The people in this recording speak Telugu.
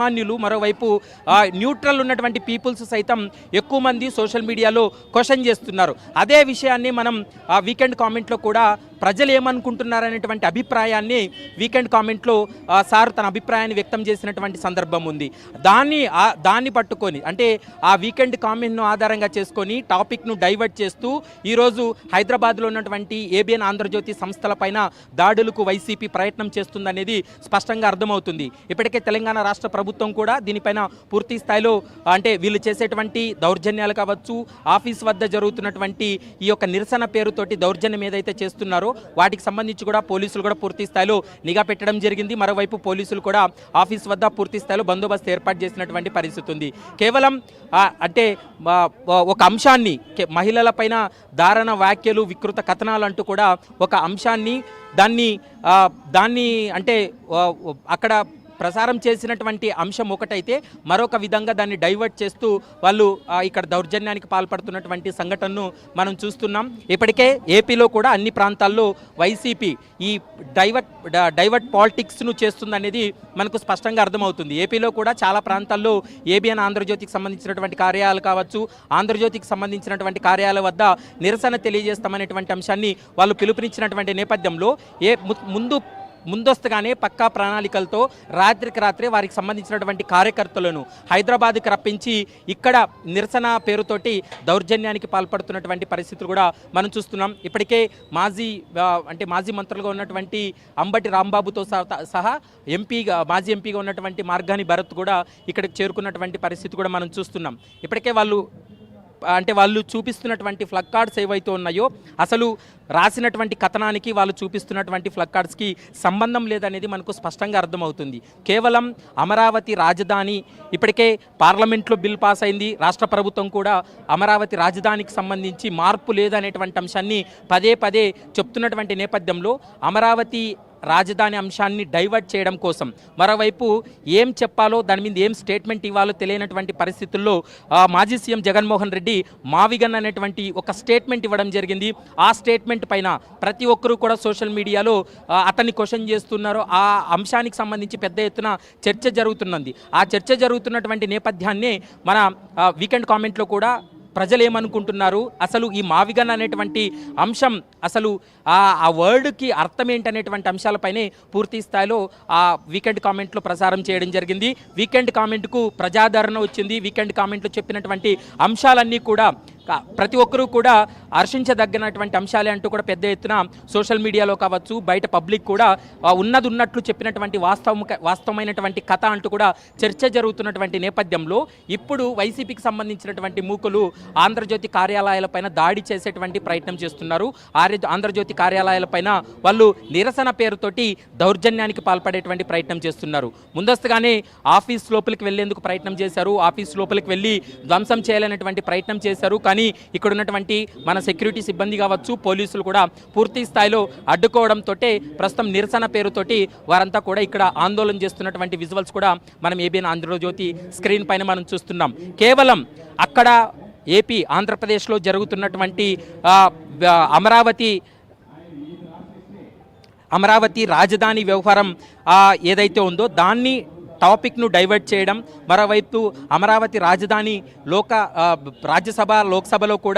సామాన్యులు మరోవైపు న్యూట్రల్ ఉన్నటువంటి పీపుల్స్ సైతం ఎక్కువ మంది సోషల్ మీడియాలో క్వశ్చన్ చేస్తున్నారు. అదే విషయాన్ని మనం వీకెండ్ కామెంట్లో కూడా ప్రజలు ఏమనుకుంటున్నారనేటువంటి అభిప్రాయాన్ని వీకెండ్ కామెంట్లో సార్ తన అభిప్రాయాన్ని వ్యక్తం చేసినటువంటి సందర్భం ఉంది. దాన్ని పట్టుకొని అంటే ఆ వీకెండ్ కామెంట్ను ఆధారంగా చేసుకొని టాపిక్ను డైవర్ట్ చేస్తూ ఈరోజు హైదరాబాద్లో ఉన్నటువంటి ఏబిఎన్ ఆంధ్రజ్యోతి సంస్థలపైన దాడులకు వైసీపీ ప్రయత్నం చేస్తుందనేది స్పష్టంగా అర్థమవుతుంది. ఇప్పటికే తెలంగాణ రాష్ట్ర ప్రభుత్వం కూడా దీనిపైన పూర్తి స్థాయిలో అంటే వీళ్ళు చేసేటువంటి దౌర్జన్యాలు కావచ్చు, ఆఫీస్ వద్ద జరుగుతున్నటువంటి ఈ యొక్క నిరసన పేరుతోటి దౌర్జన్యం ఏదైతే చేస్తున్నారో వాటికి సంబంధించి కూడా పోలీసులు కూడా పూర్తి స్థాయిలో నిఘా పెట్టడం జరిగింది. మరోవైపు పోలీసులు కూడా ఆఫీస్ వద్ద పూర్తి స్థాయిలో బందోబస్తు ఏర్పాటు చేసినటువంటి పరిస్థితి ఉంది. కేవలం అంటే ఒక అంశాన్ని మహిళలపైన దారుణ వ్యాఖ్యలు, వికృత కథనాలు అంటూ కూడా ఒక అంశాన్ని దాన్ని అంటే అక్కడ ప్రసారం చేసినటువంటి అంశం ఒకటైతే మరొక విధంగా దాన్ని డైవర్ట్ చేస్తూ వాళ్ళు ఇక్కడ దౌర్జన్యానికి పాల్పడుతున్నటువంటి సంఘటనను మనం చూస్తున్నాం. ఇప్పటికే ఏపీలో కూడా అన్ని ప్రాంతాల్లో వైసీపీ ఈ డైవర్ట్ పాలిటిక్స్ను చేస్తుందనేది మనకు స్పష్టంగా అర్థమవుతుంది. ఏపీలో కూడా చాలా ప్రాంతాల్లో ఏబిఎన్ ఆంధ్రజ్యోతికి సంబంధించినటువంటి కార్యాలయాలు కావచ్చు, ఆంధ్రజ్యోతికి సంబంధించినటువంటి కార్యాలయాల వద్ద నిరసన తెలియజేస్తామనేటువంటి అంశాన్ని వాళ్ళు పిలుపునిచ్చినటువంటి నేపథ్యంలో ముందస్తుగానే పక్కా ప్రణాళికలతో రాత్రికి రాత్రే వారికి సంబంధించినటువంటి కార్యకర్తలను హైదరాబాద్కి రప్పించి ఇక్కడ నిరసన పేరుతోటి దౌర్జన్యానికి పాల్పడుతున్నటువంటి పరిస్థితులు కూడా మనం చూస్తున్నాం. ఇప్పటికే మాజీ మంత్రులుగా ఉన్నటువంటి అంబటి రాంబాబుతో సహా మాజీ ఎంపీగా ఉన్నటువంటి మార్గాని భరత్ కూడా ఇక్కడికి చేరుకున్నటువంటి పరిస్థితి కూడా మనం చూస్తున్నాం. ఇప్పటికే వాళ్ళు చూపిస్తున్నటువంటి ఫ్లగ్ కార్డ్స్ ఏవైతే ఉన్నాయో అసలు రాసినటువంటి కథనానికి వాళ్ళు చూపిస్తున్నటువంటి ఫ్లగ్ కార్డ్స్కి సంబంధం లేదనేది మనకు స్పష్టంగా అర్థమవుతుంది. కేవలం అమరావతి రాజధాని ఇప్పటికే పార్లమెంట్లో బిల్ పాస్ అయింది. రాష్ట్ర ప్రభుత్వం కూడా అమరావతి రాజధానికి సంబంధించి మార్పు లేదనేటువంటి అంశాన్ని పదే పదే చెప్తున్నటువంటి నేపథ్యంలో అమరావతి రాజధాని అంశాన్ని డైవర్ట్ చేయడం కోసం మరోవైపు ఏం చెప్పాలో దాని మీద ఏం స్టేట్మెంట్ ఇవ్వాలో తెలియనటువంటి పరిస్థితుల్లో మాజీ సీఎం జగన్మోహన్ రెడ్డి మావిగన్ అనేటువంటి ఒక స్టేట్మెంట్ ఇవ్వడం జరిగింది. ఆ స్టేట్మెంట్ పైన ప్రతి ఒక్కరూ కూడా సోషల్ మీడియాలో అతన్ని క్వశ్చన్ చేస్తున్నారు. ఆ అంశానికి సంబంధించి పెద్ద ఎత్తున చర్చ జరుగుతున్నది. ఆ చర్చ జరుగుతున్నటువంటి నేపథ్యాన్ని మన వీకెండ్ కామెంట్లో కూడా ప్రజలు ఏమనుకుంటున్నారు, అసలు ఈ మావిగన్ అనేటువంటి అంశం అసలు ఆ వర్డ్కి అర్థం ఏంటనేటువంటి అంశాలపైనే పూర్తి స్థాయిలో ఆ వీకెండ్ కామెంట్లో ప్రసారం చేయడం జరిగింది. వీకెండ్ కామెంట్కు ప్రజాదరణ వచ్చింది. వీకెండ్ కామెంట్లో చెప్పినటువంటి అంశాలన్నీ కూడా ప్రతి ఒక్కరూ కూడా హర్షించదగినటువంటి అంశాలే అంటూ కూడా పెద్ద ఎత్తున సోషల్ మీడియాలో కావచ్చు, బయట పబ్లిక్ కూడా ఉన్నట్లు చెప్పినటువంటి వాస్తవమైనటువంటి కథ అంటూ కూడా చర్చ జరుగుతున్నటువంటి నేపథ్యంలో ఇప్పుడు వైసీపీకి సంబంధించినటువంటి మూకులు ఆంధ్రజ్యోతి కార్యాలయాలపైన దాడి చేసేటువంటి ప్రయత్నం చేస్తున్నారు. ఆంధ్రజ్యోతి కార్యాలయాలపైన వాళ్ళు నిరసన పేరుతోటి దౌర్జన్యానికి పాల్పడేటువంటి ప్రయత్నం చేస్తున్నారు. ముందస్తుగానే ఆఫీస్ లోపలికి వెళ్లేందుకు ప్రయత్నం చేశారు. ఆఫీస్ లోపలికి వెళ్ళి ధ్వంసం చేయాలనేటువంటి ప్రయత్నం చేశారు. కానీ ఇక్కడ ఉన్నటువంటి మన సెక్యూరిటీ సిబ్బంది కావచ్చు, పోలీసులు కూడా పూర్తి స్థాయిలో అడ్డుకోవడంతో ప్రస్తుతం నిరసన పేరుతోటి వారంతా కూడా ఇక్కడ ఆందోళన చేస్తున్నటువంటి విజువల్స్ కూడా మనం ఏబిఎన్ ఆంధ్రజ్యోతి స్క్రీన్ పైన మనం చూస్తున్నాం. కేవలం అక్కడ ఏపీ ఆంధ్రప్రదేశ్లో జరుగుతున్నటువంటి అమరావతి రాజధాని వ్యవహారం ఏదైతే ఉందో దాన్ని టాపిక్ను డైవర్ట్ చేయడం, మరోవైపు అమరావతి రాజధాని రాజ్యసభ లోక్సభలో కూడా